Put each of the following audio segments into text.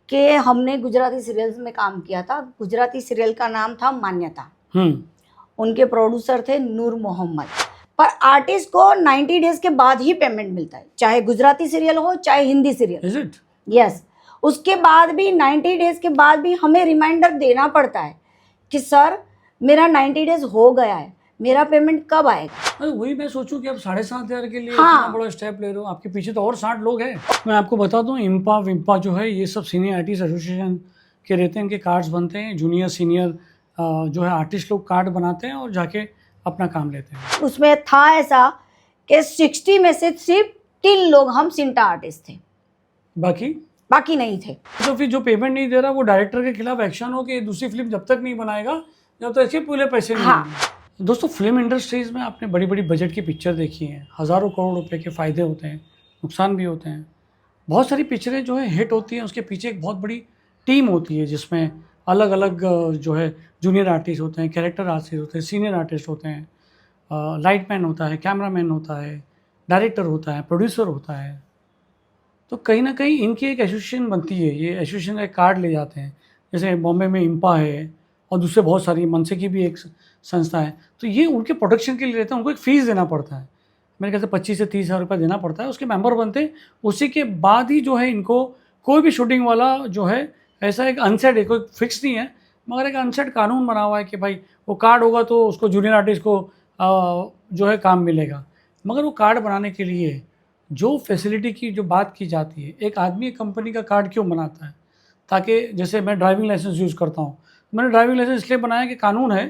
कि हमने गुजराती सीरियल्स में काम किया था। गुजराती सीरियल का नाम था मान्यता। उनके प्रोड्यूसर थे नूर मोहम्मद। पर आर्टिस्ट को 90 डेज के बाद ही पेमेंट मिलता है, चाहे गुजराती सीरियल हो चाहे Hindi serial. Is it? Yes. उसके बाद भी 90 डेज के बाद भी हमें रिमाइंडर देना पड़ता है कि सर मेरा 90 डेज हो गया है, मेरा पेमेंट कब आएगा। वही मैं सोचूं कि आप 7,500 के लिए हाँ। इतना बड़ा स्टेप ले रहे हो, आपके पीछे तो और 60 लोग हैं। मैं आपको बता दूं, इम्पा विम्पा जो है ये सब सीनियर आर्टिस्ट एसोसिएशन के रहते हैं, इनके कार्ड्स बनते हैं। जूनियर सीनियर जो है आर्टिस्ट लोग कार्ड बनाते हैं और जाके अपना काम लेते हैं। उसमें था ऐसा कि 60 में से सिर्फ 3 लोग हम सिंटा आर्टिस्ट थे, बाकी नहीं थे। तो फिर जो पेमेंट नहीं दे रहा वो डायरेक्टर के खिलाफ एक्शन हो कि दूसरी फिल्म जब तक नहीं बनाएगा जब तक इसके पूरे पैसे नहीं आएंगे। दोस्तों, फिल्म इंडस्ट्रीज में आपने बड़ी बड़ी बजट की पिक्चर देखी है, हज़ारों करोड़ रुपए के फ़ायदे होते हैं, नुकसान भी होते हैं। बहुत सारी पिक्चरें जो है हिट होती हैं, उसके पीछे एक बहुत बड़ी टीम होती है जिसमें अलग अलग जो है जूनियर आर्टिस्ट होते हैं, कैरेक्टर आर्टिस्ट होते हैं, सीनियर आर्टिस्ट होते हैं, लाइट मैन होता है, कैमरा मैन होता है, डायरेक्टर होता है, प्रोड्यूसर होता है। तो कहीं ना कहीं इनकी एक एसोसिएशन बनती है, ये एसोसिएशन का एक कार्ड ले जाते हैं। जैसे बॉम्बे में इम्पा है और दूसरे बहुत सारी, मनसे की भी एक संस्था है। तो ये उनके प्रोटेक्शन के लिए रहते हैं, उनको एक फ़ीस देना पड़ता है। मेरे ख्याल से 25 से 30 हज़ार रुपये देना पड़ता है, उसके मेंबर बनते हैं। उसी के बाद ही जो है इनको कोई भी शूटिंग वाला जो है, ऐसा एक अनसेट है, कोई फिक्स नहीं है, मगर एक अनसेट कानून बना हुआ है कि भाई वो कार्ड होगा तो उसको जूनियर आर्टिस्ट को जो है काम मिलेगा। मगर वो कार्ड बनाने के लिए जो फैसिलिटी की जो बात की जाती है, एक आदमी एक कंपनी का कार्ड क्यों बनाता है? ताकि जैसे मैं ड्राइविंग लाइसेंस यूज़ करता हूँ, मैंने ड्राइविंग लाइसेंस इसलिए बनाया कि कानून है,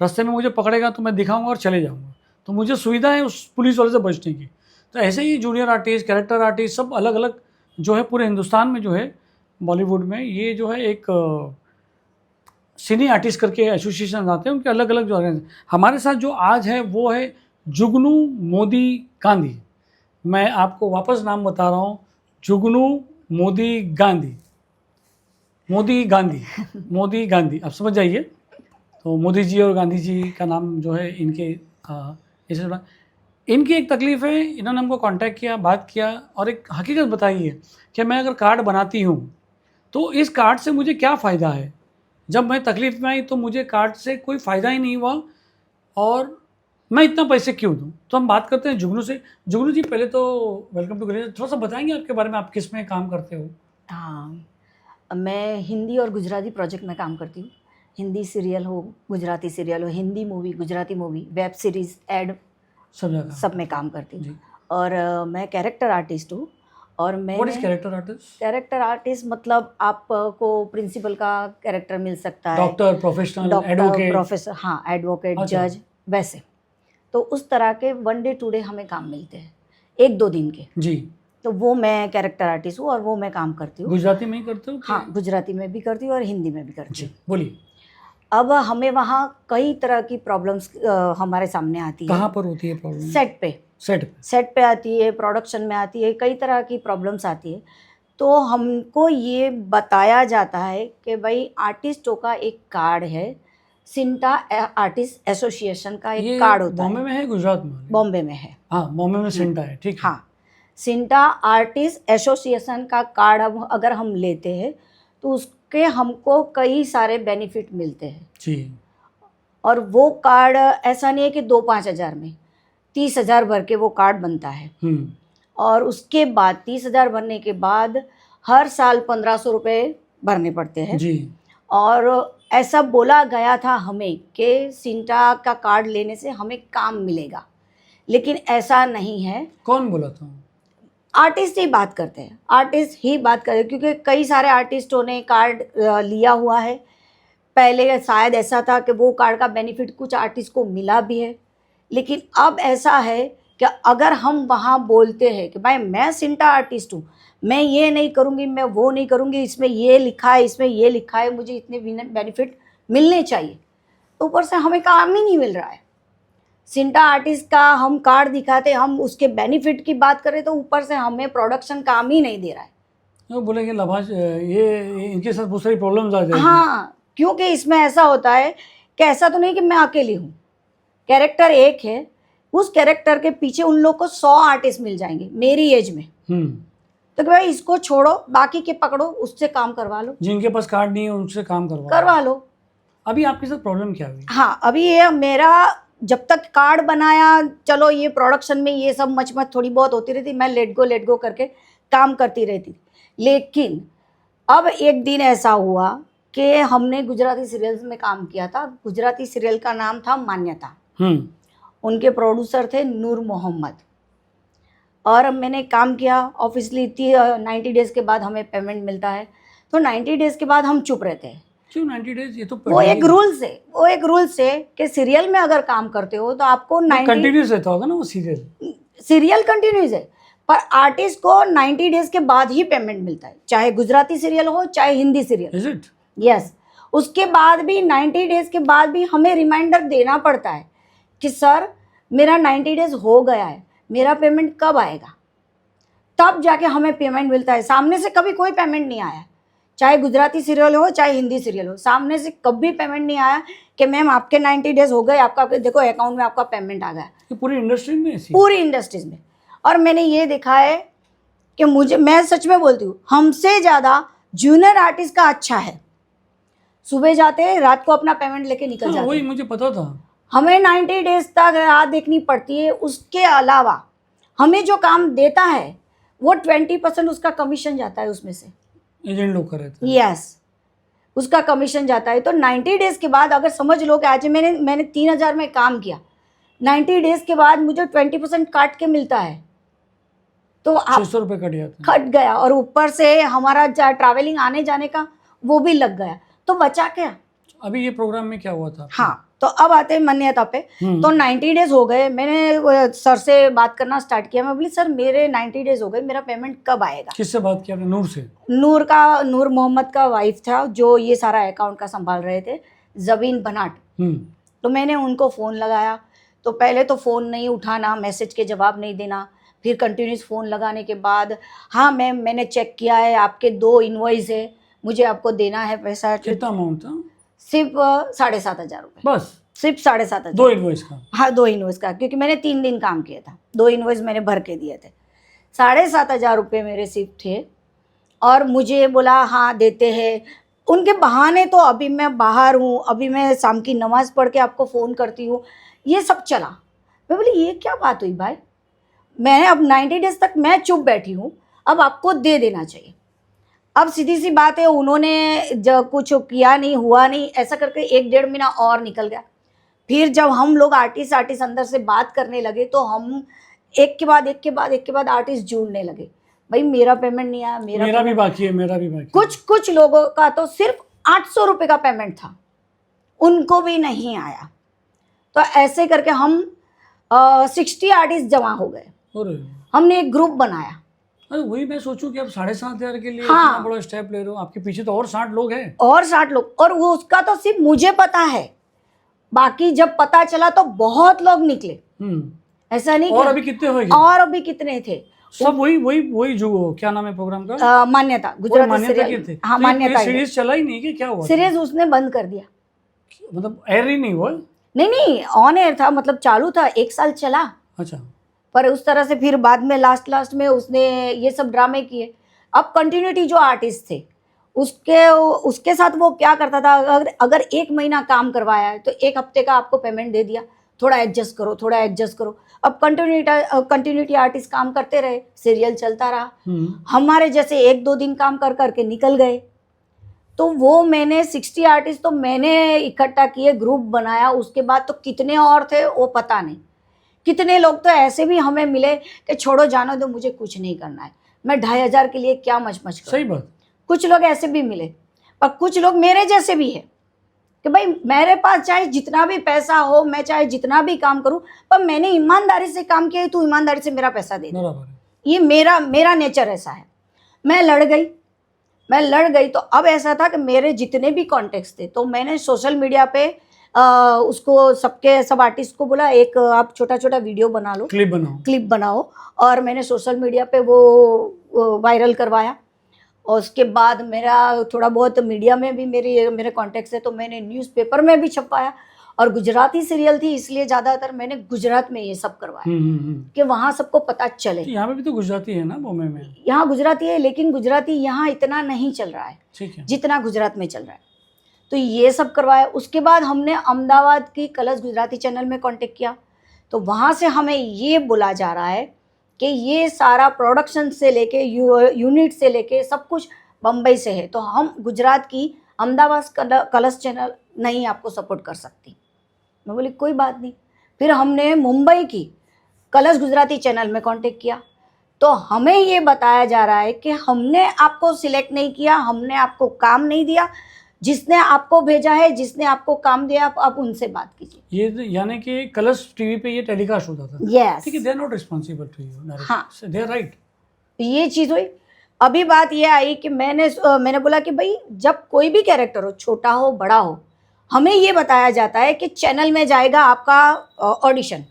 रास्ते में मुझे पकड़ेगा तो मैं दिखाऊंगा और चले जाऊंगा, तो मुझे सुविधा है उस पुलिस वाले से बचने की। तो ऐसे ही जूनियर आर्टिस्ट, कैरेक्टर आर्टिस्ट सब अलग अलग जो है पूरे हिंदुस्तान में जो है, बॉलीवुड में ये जो है एक सिनी आर्टिस्ट करके एसोसिएशन आते हैं, उनके अलग अलग जो है। हमारे साथ जो आज है वो है जुगनू मोदी गांधी। मैं आपको वापस नाम बता रहा हूँ, जुगनू मोदी गांधी, मोदी गांधी मोदी गांधी, आप समझ जाइए। तो मोदी जी और गांधी जी का नाम जो है इनके इसे इनकी एक तकलीफ़ है, इन्होंने हमको कांटेक्ट किया, बात किया और एक हकीकत बताई है कि मैं अगर कार्ड बनाती हूँ तो इस कार्ड से मुझे क्या फ़ायदा है। जब मैं तकलीफ़ में आई तो मुझे कार्ड से कोई फ़ायदा ही नहीं हुआ और मैं इतना पैसे क्यों दूँ। तो हम बात करते हैं जुगनू से। जुगनू जी, पहले तो वेलकम टू ग्रेस। थोड़ा सा बताएंगे आपके बारे में, आप किस में काम करते हो? हाँ, मैं हिंदी और गुजराती प्रोजेक्ट में काम करती हूँ। हिंदी सीरियल हो, गुजराती सीरियल हो, Hindi movie, Gujarati movie, web series, ad, सब जगह सब में काम करती हूँ। और मैं कैरेक्टर आर्टिस्ट हूँ। और मैं what is character artist? Character artist मतलब आपको प्रिंसिपल का कैरेक्टर मिल सकता है, doctor, professional, doctor, advocate, professor, हाँ, एडवोकेट, जज, वैसे। तो उस तरह के 1 डे 2 डे हमें काम मिलते हैं, 1-2 दिन के जी। तो वो मैं कैरेक्टर आर्टिस्ट हूँ और वो मैं काम करती हूँ। गुजराती में ही करते हो? हाँ, गुजराती में भी करती हूँ और हिंदी में भी करती हूँ। बोलिए। अब हमें वहाँ कई तरह की प्रॉब्लम्स हमारे सामने आती है। कहाँ पर होती है प्रॉब्लम? सेट पे आती है, प्रोडक्शन में आती है, कई तरह की प्रॉब्लम्स आती है। तो हमको ये बताया जाता है कि भाई आर्टिस्टों का एक कार्ड है, सिंटा आर्टिस्ट एसोसिएशन का एक कार्ड होता है। बॉम्बे में है, गुजरात में? बॉम्बे में है। हाँ, बॉम्बे में सिंटा है, ठीक है। हाँ, सिंटा आर्टिस्ट एसोसिएशन का कार्ड अब अगर हम लेते हैं तो उसके हमको कई सारे बेनिफिट मिलते हैं जी। और वो कार्ड ऐसा नहीं है कि 2-5 हज़ार में, 30,000 भर के वो कार्ड बनता है। और उसके बाद 30,000 भरने के बाद हर साल 1,500 रुपये भरने पड़ते हैं जी। और ऐसा बोला गया था हमें कि सिंटा का कार्ड लेने से हमें काम मिलेगा, लेकिन ऐसा नहीं है। कौन बोला था? आर्टिस्ट ही बात करते हैं, आर्टिस्ट ही बात करते हैं, क्योंकि कई सारे आर्टिस्टों ने कार्ड लिया हुआ है। पहले शायद ऐसा था कि वो कार्ड का बेनिफिट कुछ आर्टिस्ट को मिला भी है, लेकिन अब ऐसा है कि अगर हम वहाँ बोलते हैं कि भाई मैं सिंटा आर्टिस्ट हूँ, मैं ये नहीं करूँगी, मैं वो नहीं करूँगी, इसमें ये लिखा है, इसमें ये लिखा है, मुझे इतने बेनिफिट मिलने चाहिए, तो ऊपर से हमें काम ही नहीं मिल रहा है। सिंटा आर्टिस्ट का हम कार्ड दिखाते, हम उसके बेनिफिट की बात करें तो ऊपर से हमें प्रोडक्शन काम ही नहीं दे रहा है। वो बोलेंगे लाभांश, ये इनके साथ बहुत सारी प्रॉब्लम्स आ जाएगी। हाँ, क्योंकि इसमें ऐसा होता है कि ऐसा तो नहीं कि मैं अकेली हूँ, कैरेक्टर एक है, उस कैरेक्टर के पीछे उन लोग को 100 आर्टिस्ट मिल जाएंगे मेरी एज में। तो कि भाई इसको छोड़ो, बाकी के पकड़ो, उससे काम करवा लो, जिनके पास कार्ड नहीं है उनसे काम करवा लो। अभी आपके साथ प्रॉब्लम क्या हुई? हाँ, अभी ये मेरा जब तक कार्ड बनाया, चलो ये प्रोडक्शन में ये सब मच थोड़ी बहुत होती रहती, मैं लेट गो करके काम करती रहती। लेकिन अब एक दिन ऐसा हुआ कि हमने गुजराती सीरियल्स में काम किया था। गुजराती सीरियल का नाम था मान्यता। उनके प्रोड्यूसर थे नूर मोहम्मद। और मैंने काम किया, ऑब्वियसली 90 डेज के बाद हमें पेमेंट मिलता है, तो 90 डेज के बाद हम चुप रहते हैं। क्यों 90 डेज? ये तो वो एक रूल्स है कि सीरियल में अगर काम करते हो तो आपको 90 कंटिन्यूस रहता होगा ना वो सीरियल कंटिन्यूस है, पर आर्टिस्ट को 90 डेज के बाद ही पेमेंट मिलता है, चाहे गुजराती सीरियल हो चाहे Hindi serial. Is it? Yes. उसके बाद भी 90 डेज के बाद भी हमें रिमाइंडर देना पड़ता है कि सर मेरा 90 डेज हो गया है, मेरा पेमेंट कब आएगा, तब जाके हमें पेमेंट मिलता है। सामने से कभी कोई पेमेंट नहीं आया, चाहे गुजराती सीरियल हो चाहे हिंदी सीरियल हो, सामने से कभी पेमेंट नहीं आया कि मैम आपके 90 डेज हो गए, आपका देखो अकाउंट में आपका पेमेंट आ गया। ये पूरी इंडस्ट्री में पूरी इंडस्ट्रीज में। और मैंने ये देखा है कि मैं सच में बोलती हूँ, हमसे ज़्यादा जूनियर आर्टिस्ट का अच्छा है। सुबह जाते हैं, रात को अपना पेमेंट लेके निकल जाते हैं। वही मुझे पता था। हमें 90 डेज तक राह देखनी पड़ती है। उसके अलावा हमें जो काम देता है वो 20% उसका कमीशन जाता है, उसमें से एजेंट लोग कर रहे थे। यस, उसका कमीशन जाता है। तो 90 डेज के बाद अगर समझ लो कि आज मैंने 3000 में काम किया, 90 डेज के बाद मुझे 20% काट के मिलता है, तो 600 रुपये कट जाता कट गया। और ऊपर से हमारा ट्रैवलिंग आने जाने का वो भी लग गया, तो बचा क्या? अभी ये प्रोग्राम में क्या हुआ था? हाँ, तो अब आते हैं मान्यता पे। तो 90 डेज हो गए, मैंने सर से बात करना स्टार्ट किया। मैं बोली सर मेरे 90 डेज हो गए, मेरा पेमेंट कब आएगा? किससे बात किया आपने? नूर से? नूर मोहम्मद का वाइफ था जो ये सारा अकाउंट का संभाल रहे थे, जबीन बनाट। तो मैंने उनको फ़ोन लगाया, तो पहले तो फ़ोन नहीं उठाना, मैसेज के जवाब नहीं देना, फिर कंटिन्यूस फ़ोन लगाने के बाद हाँ मैम मैंने चेक किया है, आपके 2 इनवॉइस है, मुझे आपको देना है पैसा। कितना अमाउंट था? सिर्फ 7,500 रुपये, बस सिर्फ 7,500। 2 इनवॉइस का? हाँ, 2 इनवॉइस का, क्योंकि मैंने 3 दिन काम किया था, 2 इनवॉइस मैंने भर के दिए थे। 7,500 रुपये मेरे सिर्फ थे। और मुझे बोला हाँ देते हैं, उनके बहाने। तो अभी मैं बाहर हूँ, अभी मैं शाम की नमाज़ पढ़ के आपको फ़ोन करती हूँ, ये सब चला। मैं बोली ये क्या बात हुई भाई, मैंने अब 90 डेज तक मैं चुप बैठी हूँ, अब आपको दे देना चाहिए। अब सीधी सी बात है, उन्होंने जब कुछ किया नहीं, हुआ नहीं, ऐसा करके 1-1.5 महीना और निकल गया। फिर जब हम लोग आर्टिस्ट अंदर से बात करने लगे, तो हम एक के बाद आर्टिस्ट जुड़ने लगे, भाई मेरा पेमेंट नहीं आया, मेरा भी बाकी है, मेरा भी बाकी है। कुछ लोगों का तो सिर्फ 800 रुपये का पेमेंट था, उनको भी नहीं आया। तो ऐसे करके हम 60 आर्टिस्ट जमा हो गए। हमने एक ग्रुप बनाया। अरे वही मैं सोचूं कि आप 7,500 के लिए हाँ, इतना बड़ा स्टेप ले रहे हो, आपके पीछे तो और 60 लोग हैं। और 60 लोग, और वो उसका तो सिर्फ मुझे पता है, बाकी जब पता चला तो बहुत लोग निकले। ऐसा नहीं। और अभी कितने हुए? और अभी कितने थे? सब वही जो क्या नाम है प्रोग्राम का? मान्यता, गुजराती सीरियल। हाँ, मान्यता। सीरीज चला ही नहीं कि क्या हुआ? सीरीज उसने बंद कर दिया, मतलब एयर ही नहीं हुआ? नहीं ऑन एयर था, मतलब चालू था, 1 साल चला। अच्छा। पर उस तरह से फिर बाद में लास्ट में उसने ये सब ड्रामे किए। अब कंटिन्यूटी जो आर्टिस्ट थे उसके साथ वो क्या करता था, अगर 1 महीना काम करवाया है तो 1 हफ्ते का आपको पेमेंट दे दिया, थोड़ा एडजस्ट करो। अब कंटिन्यूटी आर्टिस्ट काम करते रहे, सीरियल चलता रहा। हमारे जैसे 1-2 दिन काम करके निकल गए। तो वो मैंने 60 आर्टिस्ट तो मैंने इकट्ठा किए, ग्रुप बनाया। उसके बाद तो कितने और थे वो पता नहीं। कितने लोग तो ऐसे भी हमें मिले कि छोड़ो जानो दो, मुझे कुछ नहीं करना है, मैं 2,500 के लिए क्या मच करूं। सही बात। कुछ लोग ऐसे भी मिले, पर कुछ लोग मेरे जैसे भी है कि भाई मेरे पास चाहे जितना भी पैसा हो, मैं चाहे जितना भी काम करूं, पर मैंने ईमानदारी से काम किया है, तू ईमानदारी से मेरा पैसा दे दे। ये मेरा नेचर ऐसा है। मैं लड़ गई। तो अब ऐसा था कि मेरे जितने भी कॉन्टेक्ट्स थे, तो मैंने सोशल मीडिया पे उसको सब आर्टिस्ट को बोला, एक आप छोटा वीडियो बना लो, क्लिप बनाओ। और मैंने सोशल मीडिया पे वो वायरल करवाया। और उसके बाद मेरा थोड़ा बहुत मीडिया में भी मेरे कॉन्टेक्ट्स है, तो मैंने न्यूज़पेपर में भी छपवाया। और गुजराती सीरियल थी, इसलिए ज़्यादातर मैंने गुजरात में ये सब करवाया कि वहाँ सबको पता चले। तो यहाँ पे भी तो गुजराती है ना बॉम्बे में? यहाँ गुजराती है, लेकिन गुजराती यहाँ इतना नहीं चल रहा है ठीक है। जितना गुजरात में चल रहा है। तो ये सब करवाया। उसके बाद हमने अहमदाबाद की कलर्स गुजराती चैनल में कांटेक्ट किया, तो वहाँ से हमें ये बोला जा रहा है कि ये सारा प्रोडक्शन से लेके यूनिट से लेके सब कुछ बम्बई से है, तो हम गुजरात की अहमदाबाद कलर्स चैनल नहीं आपको सपोर्ट कर सकती। मैं बोली कोई बात नहीं। फिर हमने मुंबई की कलर्स गुजराती चैनल में कांटेक्ट किया, तो हमें ये बताया जा रहा है कि हमने आपको सिलेक्ट नहीं किया, हमने आपको काम नहीं दिया, जिसने आपको भेजा है, जिसने आपको काम दिया, आप उनसे बात कीजिए। ये यानी कि कलर्स टीवी पे ये टेलीकास्ट होता था? यस। ठीक है, they are not responsible to you. हाँ, दे आर राइट। ये चीज़ हुई। अभी बात ये आई कि मैंने बोला कि भाई जब कोई भी कैरेक्टर हो, छोटा हो बड़ा हो, हमें ये बताया जाता है कि चैनल में जाएगा आपका ऑडिशन,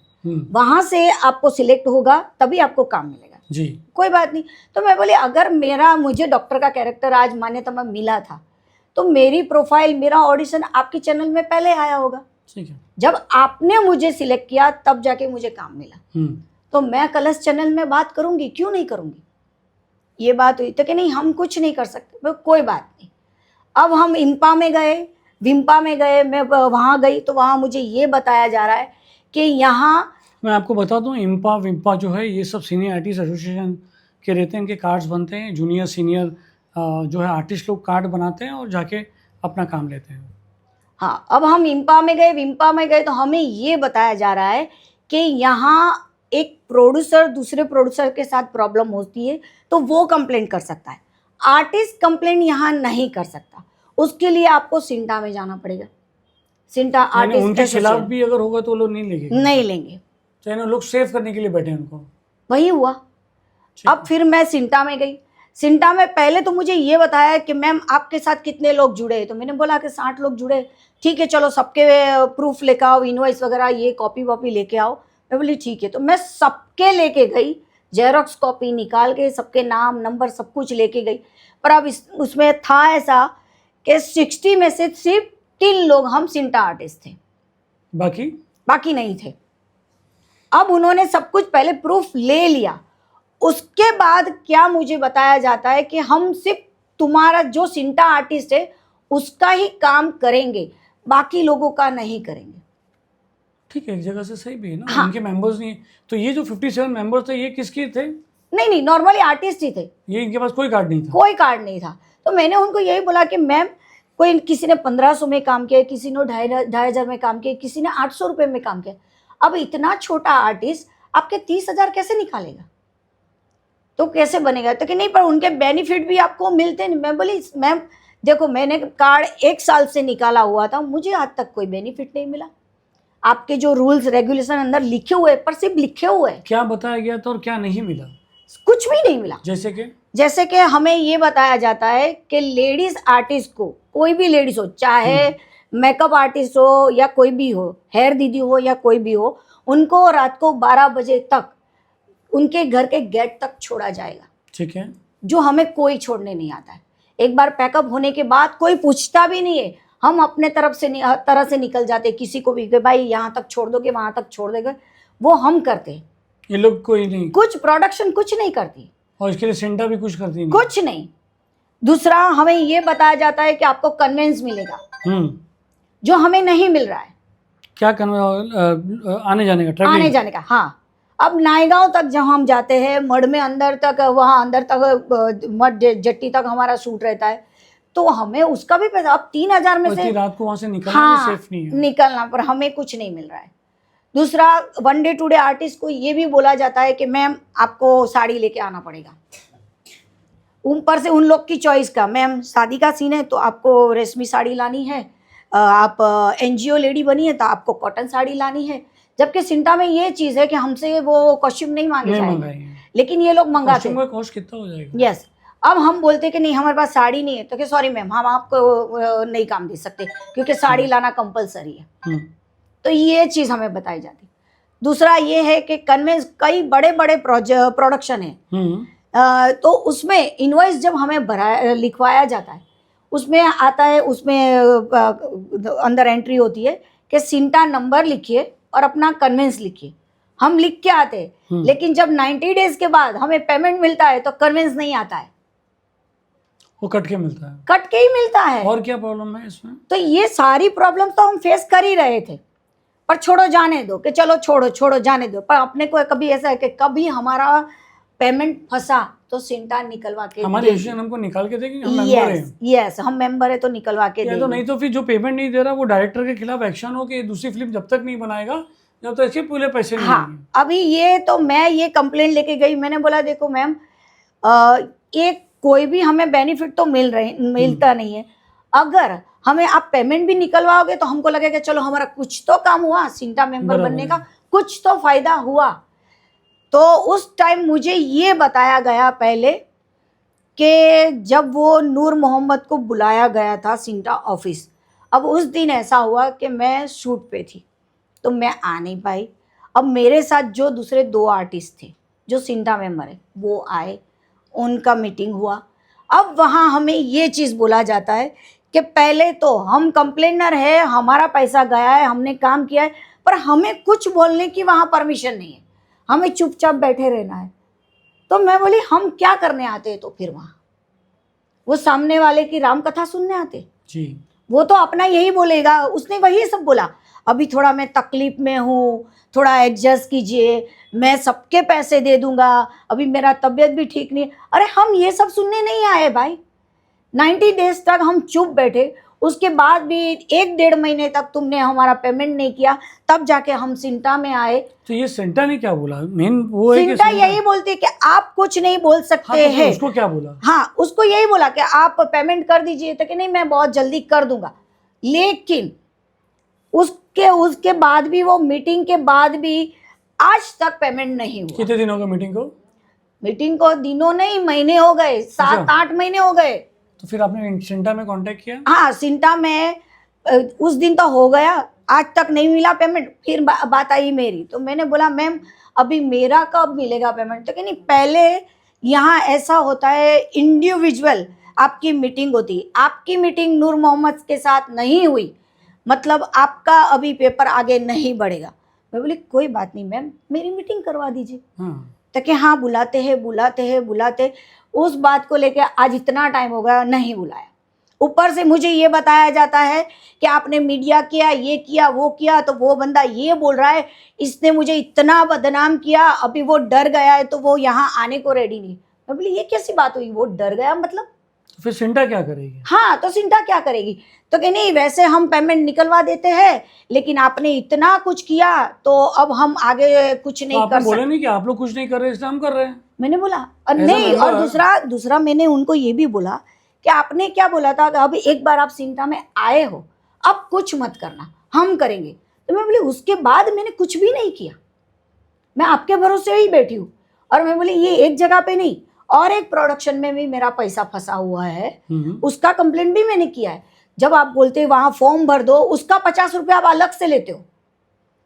वहाँ से आपको सिलेक्ट होगा तभी आपको काम मिलेगा जी। कोई बात नहीं। तो मैं बोली अगर मुझे डॉक्टर का कैरेक्टर आज मान्यता में मिला था, तो मेरी प्रोफाइल, मेरा ऑडिशन आपके चैनल में पहले आया होगा। ठीक है। जब आपने मुझे सिलेक्ट किया तब जाके मुझे काम मिला, तो मैं कलर्स चैनल में बात करूंगी, क्यों नहीं करूंगी। ये बात हुई तो कि नहीं हम कुछ नहीं कर सकते। कोई बात नहीं। अब हम विम्पा में गए, मैं वहाँ गई तो वहाँ मुझे ये बताया जा रहा है कि यहाँ, मैं आपको बता दूं, इम्पा विम्पा जो है ये सब सीनियर आर्टिस्ट एसोसिएशन के रहते हैं, इनके कार्ड्स बनते हैं। जूनियर सीनियर जो है आर्टिस्ट लोग कार्ड बनाते हैं और जाके अपना काम लेते हैं। हाँ, अब हम विम्पा में गए तो हमें ये बताया जा रहा है कि यहाँ एक प्रोड्यूसर दूसरे प्रोड्यूसर के साथ प्रॉब्लम होती है तो वो कंप्लेंट कर सकता है, आर्टिस्ट कंप्लेंट यहाँ नहीं कर सकता। उसके लिए आपको सिंटा में जाना पड़ेगा। सिंटा आर्टिस्ट उनके खिलाफ भी अगर होगा तो लोग नहीं लेंगे। तो इन्हें लोग सेव करने के लिए बैठे हैं उनको। वही हुआ। अब फिर मैं सिंटा में गई। सिंटा में पहले तो मुझे ये बताया कि मैम आपके साथ कितने लोग जुड़े, तो मैंने बोला कि 60 लोग जुड़े। ठीक है, चलो सबके प्रूफ लेकर आओ, इनवॉइस वगैरह ये कॉपी वॉपी लेके आओ। मैं बोली ठीक है। तो मैं सबके लेके गई, जेरोक्स कॉपी निकाल के सबके नाम नंबर सब कुछ लेके गई। पर अब उसमें था ऐसा कि 60 में से सिर्फ 3 लोग हम सिंटा आर्टिस्ट थे, बाकी नहीं थे। अब उन्होंने सब कुछ पहले प्रूफ ले लिया, उसके बाद क्या मुझे बताया जाता है कि हम सिर्फ तुम्हारा जो सिंटा आर्टिस्ट है उसका ही काम करेंगे, बाकी लोगों का नहीं करेंगे। ठीक है, एक जगह से सही भी है ना। हाँ। इनके मेंबर्स नहीं, तो ये जो 57 मेंबर्स थे ये किसके थे? नहीं, नॉर्मली आर्टिस्ट ही थे। ये इनके पास कोई कार्ड नहीं था। तो मैंने उनको यही बोला कि मैम किसी ने 1500 में काम किया, किसी ने 2500 में काम किया, किसी ने 800 रुपये में काम किया। अब इतना छोटा आर्टिस्ट आपके 30,000 कैसे निकालेगा, तो कैसे बनेगा। तो कि नहीं, पर उनके बेनिफिट भी आपको मिलते नहीं। मैं बोली मैम देखो, मैंने कार्ड 1 साल से निकाला हुआ था, मुझे आज तक कोई बेनिफिट नहीं मिला। आपके जो रूल्स रेगुलेशन अंदर लिखे हुए, पर सिर्फ लिखे हुए, क्या बताया गया था और क्या नहीं मिला? कुछ भी नहीं मिला। जैसे कि हमें ये बताया जाता है कि लेडीज आर्टिस्ट को, कोई भी लेडीज हो, चाहे मेकअप आर्टिस्ट हो या कोई भी हो, हेयर दीदी हो या कोई भी हो, उनको रात को 12 बजे तक उनके घर के गेट तक छोड़ा जाएगा। ठीक है, जो हमें कोई छोड़ने नहीं आता है। एक बार पैकअप होने के बाद कोई पूछता भी नहीं है, हम अपने तरह से निकल जाते। किसी को भी कि भाई यहाँ तक छोड़ दोगे, वहां तक छोड़ देंगे, वो हम करते। ये लोग कोई नहीं, कुछ प्रोडक्शन कुछ नहीं करती, और इसके लिए सिंटा भी कुछ करती नहीं, कुछ नहीं। दूसरा, हमें ये बताया जाता है कि आपको कन्वेंस मिलेगा, जो हमें नहीं मिल रहा है। क्या आने जाने का? हाँ। अब नायगांव तक जब हम जाते हैं, मड में अंदर तक, वहाँ अंदर तक मड जट्टी तक हमारा शूट रहता है, तो हमें उसका भी पैसा। अब 3000 में से रात को वहाँ से निकलना सेफ नहीं है, निकलना, पर हमें कुछ नहीं मिल रहा है। दूसरा, 1 डे 2 डे आर्टिस्ट को ये भी बोला जाता है कि मैम आपको साड़ी लेके आना पड़ेगा। ऊपर से उन लोग की चॉइस का, मैम शादी का सीन है तो आपको रेशमी साड़ी लानी है, आप NGO लेडी बनी है तो आपको कॉटन साड़ी लानी है। जबकि सिंटा में ये चीज़ है कि हमसे वो कॉस्ट्यूम नहीं मांगे जाएंगे, लेकिन ये लोग मंगाते हैं। कॉस्ट कितना हो जाएगा? यस। अब हम बोलते कि नहीं हमारे पास साड़ी नहीं है, तो कि सॉरी मैम, हम आपको नहीं काम दे सकते क्योंकि साड़ी लाना कंपलसरी है। तो ये चीज़ हमें बताई जाती। दूसरा ये है कि कन्वेंस, कई बड़े बड़े प्रोडक्शन है, तो उसमें इनवॉइस जब हमें लिखवाया जाता है, उसमें आता है, उसमें अंदर एंट्री होती है कि सिंटा नंबर लिखिए और अपना कन्वेंस लिखिए। हम लिख के आते हैं, लेकिन जब 90 डेज के बाद हमें पेमेंट मिलता है तो कन्वेंस नहीं आता है, वो कट के मिलता है। कट के ही मिलता है। और क्या प्रॉब्लम है इसमें? तो ये सारी प्रॉब्लम तो हम फेस कर ही रहे थे, पर छोड़ो जाने दो, कि चलो छोड़ो जाने दो। पर अपने को कभी ऐसा है कि कभी हमारा पेमेंट फंसा तो सिंटा निकलवा के हमारे एशियन हमको निकाल के देंगे, हम मेंबर हैं। यस, हम मेंबर है तो निकलवा के या तो देंगे। नहीं तो फिर जो पेमेंट नहीं दे रहा वो डायरेक्टर के खिलाफ एक्शन हो कि दूसरी फिल्म जब तक नहीं बनाएगा जब तक इसके पूरे पैसे नहीं आएंगे। हाँ, अभी ये तो मैं ये कंप्लेंट लेके गई, मैंने बोला देखो मैम, ये कोई भी हमें बेनिफिट तो मिलता नहीं है। अगर हमें आप पेमेंट भी निकलवाओगे तो हमको लगेगा चलो हमारा कुछ तो काम हुआ, सिंटा मेंबर बराबर बनने है। का कुछ तो फायदा हुआ। तो उस टाइम मुझे ये बताया गया पहले कि जब वो नूर मोहम्मद को बुलाया गया था सिंटा ऑफिस, अब उस दिन ऐसा हुआ कि मैं शूट पे थी तो मैं आ नहीं पाई। अब मेरे साथ जो दूसरे 2 आर्टिस्ट थे जो सिंटा मेंबर है वो आए, उनका मीटिंग हुआ। अब वहाँ हमें ये चीज़ बोला जाता है कि पहले तो हम कंप्लेनर है, हमारा पैसा गया है, हमने काम किया है, पर हमें कुछ बोलने की वहाँ परमिशन नहीं है, हमें चुपचाप बैठे रहना है। तो मैं बोली हम क्या करने आते हैं? तो फिर वहाँ वो सामने वाले की राम कथा सुनने आते? जी। वो तो अपना यही बोलेगा, उसने वही सब बोला, अभी थोड़ा मैं तकलीफ में हूँ, थोड़ा एडजस्ट कीजिए, मैं सबके पैसे दे दूंगा, अभी मेरा तबीयत भी ठीक नहीं। अरे हम ये सब सुनने नहीं आए भाई। 90 डेज तक हम चुप बैठे, उसके बाद भी 1-1.5 महीने तक तुमने हमारा पेमेंट नहीं किया, तब जाके हम सिंटा में आए। तो ये सिंटा ने क्या बोला? मेन वो है कि सिंटा यही बोलती है कि आप कुछ नहीं बोल सकते हाँ, तो हैं। उसको क्या बोला? हाँ, उसको यही बोला कि आप पेमेंट कर दीजिए, तो कि नहीं मैं बहुत जल्दी कर दूंगा। लेकिन उसके बाद भी, वो मीटिंग के बाद भी आज तक पेमेंट नहीं हुआ। कितने दिन हो गए मीटिंग को? मीटिंग को दिनों नहीं महीने हो गए, 7-8 महीने हो गए। तो फिर आपने सिंटा में कांटेक्ट किया? हाँ, सिंटा में उस दिन तो हो गया, आज तक नहीं मिला पेमेंट। फिर बात आई मेरी, तो मैंने बोला मैम अभी मेरा कब मिलेगा पेमेंट? तो कि नहीं, पहले यहाँ ऐसा होता है, इंडिविजुअल आपकी मीटिंग होती है, आपकी मीटिंग नूर मोहम्मद के साथ नहीं हुई, मतलब आपका अभी पेपर आगे नहीं बढ़ेगा। मैं बोली कोई बात नहीं मैम, मेरी मीटिंग करवा दीजिए। तो कि हाँ बुलाते। उस बात को लेके आज इतना टाइम हो गया, नहीं बुलाया। ऊपर से मुझे ये बताया जाता है कि आपने मीडिया किया, ये किया, वो किया, तो वो बंदा ये बोल रहा है इसने मुझे इतना बदनाम किया, अभी वो डर गया है तो वो यहाँ आने को रेडी नहीं। मैं बोली ये कैसी बात हुई, वो डर गया मतलब? तो फिर सिंटा क्या करेगी? हाँ, तो सिंटा क्या करेगी? तो कि नहीं वैसे हम पेमेंट निकलवा देते हैं, लेकिन आपने इतना कुछ किया तो अब हम आगे कुछ नहीं तो कर सकते। बोले नहीं कि आप लोग कुछ नहीं कर रहे इसलिए हम कर रहे हैं? मैंने बोला नहीं, और दूसरा मैंने उनको ये भी बोला कि आपने क्या बोला था कि अब एक बार आप सिंटा में आए हो, अब कुछ मत करना, हम करेंगे। तो मैं बोली उसके बाद मैंने कुछ भी नहीं किया, मैं आपके भरोसे ही बैठी हूँ। और मैं बोली ये एक जगह पे नहीं, और एक प्रोडक्शन में भी मेरा पैसा फंसा हुआ है, उसका कंप्लेंट भी मैंने किया है। जब आप बोलते हो वहाँ फॉर्म भर दो, उसका 50 रुपया आप अलग से लेते हो।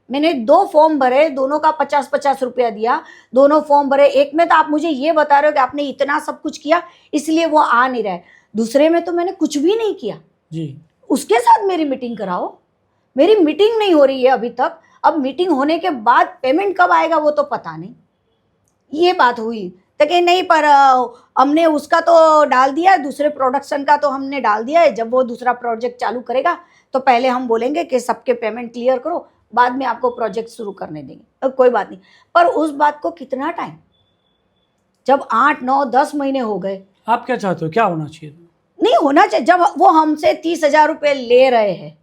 मैंने 2 फॉर्म भरे, दोनों का 50-50 रुपया दिया, दोनों फॉर्म भरे। एक में तो आप मुझे ये बता रहे हो कि आपने इतना सब कुछ किया इसलिए वो आ नहीं रहा है, दूसरे में तो मैंने कुछ भी नहीं किया जी। उसके साथ मेरी मीटिंग कराओ। मेरी मीटिंग नहीं हो रही है अभी तक, अब मीटिंग होने के बाद पेमेंट कब आएगा वो तो पता नहीं। ये बात हुई तो कि नहीं, पर हमने उसका तो डाल दिया है, दूसरे प्रोडक्शन का तो हमने डाल दिया है, जब वो दूसरा प्रोजेक्ट चालू करेगा तो पहले हम बोलेंगे कि सबके पेमेंट क्लियर करो, बाद में आपको प्रोजेक्ट शुरू करने देंगे। अब कोई बात नहीं, पर उस बात को कितना टाइम, जब 8-9-10 महीने हो गए। आप क्या चाहते हो, क्या होना चाहिए? नहीं होना चाहिए, जब वो हमसे 30,000 रुपये ले रहे हैं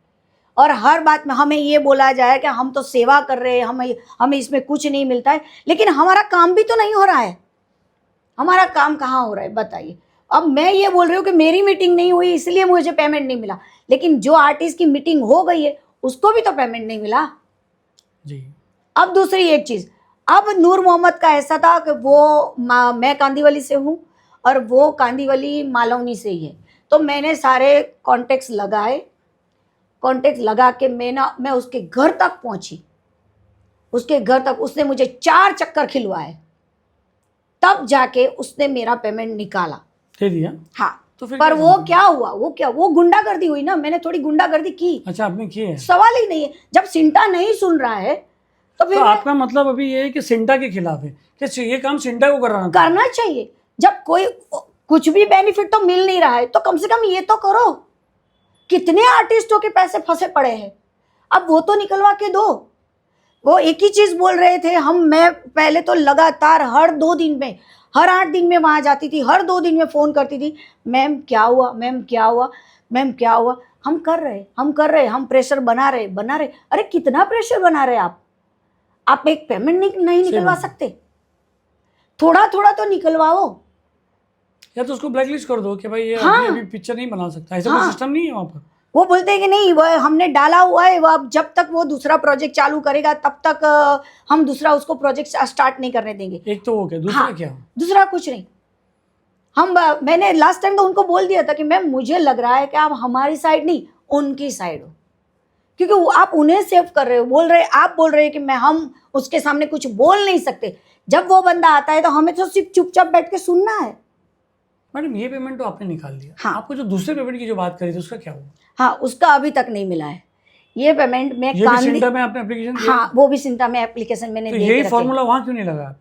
और हर बात में हमें ये बोला जाए कि हम तो सेवा कर रहे हैं, हमें इसमें कुछ नहीं मिलता है, लेकिन हमारा काम भी तो नहीं हो रहा है। हमारा काम कहाँ हो रहा है बताइए? अब मैं ये बोल रही हूँ कि मेरी मीटिंग नहीं हुई इसलिए मुझे पेमेंट नहीं मिला, लेकिन जो आर्टिस्ट की मीटिंग हो गई है उसको भी तो पेमेंट नहीं मिला जी। अब दूसरी एक चीज़, अब नूर मोहम्मद का ऐसा था कि वो मैं कांदीवली से हूँ और वो कांदीवली मालवनी से ही है, तो मैंने सारे कॉन्टेक्ट्स लगाए, कॉन्टेक्ट लगा के मैं उसके घर तक पहुंची। उसके घर तक उसने मुझे 4 चक्कर खिलवाए, तब जाके उसने मेरा पेमेंट निकाला। दे दिया? हाँ, तो फिर पर क्या वो समझ में? क्या हुआ, वो गुंडागर्दी हुई ना, मैंने थोड़ी गुंडागर्दी की, अच्छा आपने किए है। सवाल ही नहीं है। जब सिंटा नहीं सुन रहा है तो तो फिर मैं आपका मतलब अभी ये है कि सिंटा के खिलाफ है कि ये काम सिंटा को करना था। करना चाहिए। जब कोई कुछ भी बेनिफिट तो मिल नहीं रहा है तो कम से कम ये तो करो। कितने आर्टिस्टों के पैसे फंसे पड़े हैं, अब वो तो निकलवा के दो। वो एक ही चीज बोल रहे थे, मैं पहले तो लगातार हर 2 दिन में, हर 8 दिन में वहां जाती थी, हर 2 दिन में फोन करती थी, मैम क्या हुआ, मैम क्या हुआ, मैम क्या हुआ। हम कर रहे, हम प्रेशर बना रहे। अरे कितना प्रेशर बना रहे आप एक पेमेंट नहीं सही निकलवा बात है। सकते? थोड़ा थोड़ा तो निकलवाओ। या तो उसको ब्लैकलिस्ट कर दो कि भाई ये हाँ। अभी पिक्चर नहीं बना सकता, ऐसा हाँ। कोई सिस्टम नहीं है वहाँ पर। वो बोलते हैं कि नहीं, वो हमने डाला हुआ है, वो अब जब तक वो दूसरा प्रोजेक्ट चालू करेगा तब तक हम दूसरा उसको प्रोजेक्ट स्टार्ट नहीं करने देंगे। एक तो वो क्या, दूसरा हाँ, क्या? दूसरा कुछ नहीं। मैंने लास्ट टाइम तो उनको बोल दिया था कि मैम मुझे लग रहा है कि आप हमारी साइड नहीं, उनकी साइड हो, क्योंकि आप उन्हें सेव कर रहे हो, आप बोल रहे हो कि हम उसके सामने कुछ बोल नहीं सकते। जब वो बंदा आता है तो हमें तो सिर्फ चुपचाप बैठ के सुनना है। मैडम ये पेमेंट तो आपने निकाल दिया, हाँ। आपको जो दूसरे पेमेंट की जो बात करी थी उसका क्या हुआ? हाँ, उसका अभी तक नहीं मिला है। ये पेमेंट में ये भी सिंटा में आपने एप्लीकेशन दिया? हाँ, वो भी सिंटा में एप्लीकेशन मैंने तो दे के यही रखे। फॉर्मूला वहाँ क्यों नहीं लगा?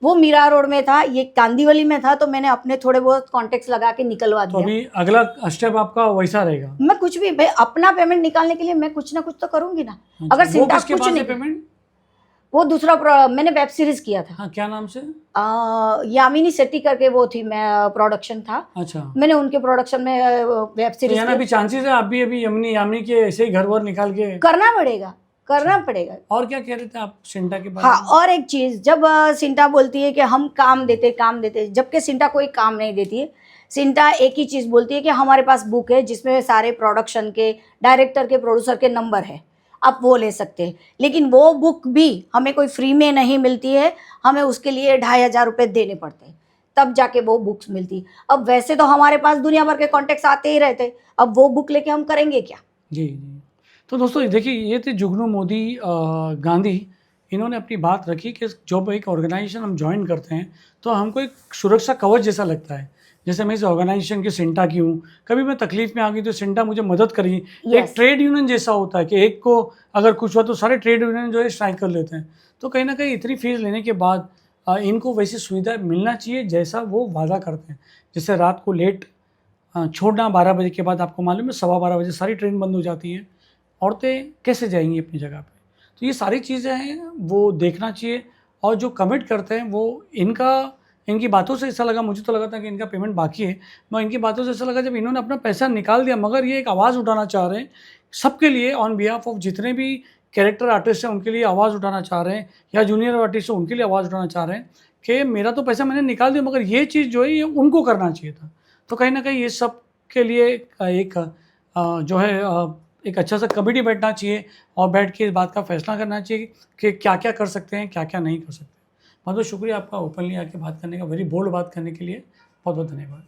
वो मीरा रोड में था, ये कांदीवली में था, तो मैंने अपने थोड़े बहुत कॉन्टेक्ट्स लगा के निकलवा तो दिया। अभी अगला स्टेप आपका वैसा रहेगा? मैं कुछ भी, भाई अपना पेमेंट निकालने के लिए मैं कुछ ना कुछ तो करूंगी ना। अच्छा, अगर वो सिंटा किसके कुछ पास है नहीं, पेमेंट? वो दूसरा मैंने वेब सीरीज किया था। हाँ, क्या नाम से? यामिनी सेट्टी करके वो थी, मैं प्रोडक्शन था, अच्छा, मैंने उनके प्रोडक्शन में वेब तो सीरीज यानी अभी चांसेस है आप भी अभी यामिनी के ऐसे ही घर वर निकाल के? करना पड़ेगा। और क्या कह रहे थे आप सिंटा के बारे हाँ, में? और एक चीज, जब सिंटा बोलती है कि हम काम देते, जबकि सिंटा कोई काम नहीं देती है। सिंटा एक ही चीज बोलती है कि हमारे पास बुक है जिसमें सारे प्रोडक्शन के, डायरेक्टर के, प्रोड्यूसर के नंबर है, आप वो ले सकते हैं। लेकिन वो बुक भी हमें कोई फ्री में नहीं मिलती है, हमें उसके लिए 2,500 रुपये देने पड़ते हैं, तब जाके वो बुक्स मिलती। अब वैसे तो हमारे पास दुनिया भर के कॉन्टेक्ट्स आते ही रहते, अब वो बुक लेके हम करेंगे क्या? जी जी। तो दोस्तों देखिए, ये थे जुगनू मोदी गांधी। इन्होंने अपनी बात रखी कि जब एक ऑर्गेनाइजेशन हम ज्वाइन करते हैं तो हमको एक सुरक्षा कवच जैसा लगता है। जैसे मैं इस ऑर्गेनाइजेशन की सिंटा की हूँ, कभी मैं तकलीफ में आ गई तो सिंटा मुझे मदद करी। एक Yes. ट्रेड यूनियन जैसा होता है कि एक को अगर कुछ हुआ तो सारे ट्रेड यूनियन जो है स्ट्राइक कर लेते हैं। तो कहीं ना कहीं इतनी फीस लेने के बाद इनको वैसी सुविधा मिलना चाहिए जैसा वो वादा करते हैं। जैसे रात को लेट छोड़ना, 12 बजे के बाद आपको मालूम है 12:15 बजे सारी ट्रेन बंद हो जाती है, औरतें कैसे जाएंगी अपनी जगह पे? तो ये सारी चीज़ें हैं, वो देखना चाहिए। और जो कमिट करते हैं वो इनकी बातों से ऐसा लगा, मुझे तो लगा था कि इनका पेमेंट बाकी है, मगर इनकी बातों से ऐसा लगा जब इन्होंने अपना पैसा निकाल दिया। मगर ये एक आवाज़ उठाना चाह रहे हैं सबके लिए, ऑन बिहाफ ऑफ जितने भी कैरेक्टर आर्टिस्ट हैं उनके लिए आवाज़ उठाना चाह रहे हैं, या जूनियर आर्टिस्ट हैं उनके लिए आवाज़ उठाना चाह रहे हैं कि मेरा तो पैसा मैंने निकाल दिया, मगर ये चीज़ जो है ये उनको करना चाहिए था। तो कहीं ना कहीं ये सब के लिए एक जो है एक अच्छा सा कमेटी बैठना चाहिए और बैठ के इस बात का फैसला करना चाहिए कि क्या क्या कर सकते हैं, क्या क्या नहीं कर सकते। बहुत बहुत शुक्रिया आपका ओपनली आके बात करने का, वेरी बोल्ड बात करने के लिए बहुत बहुत धन्यवाद।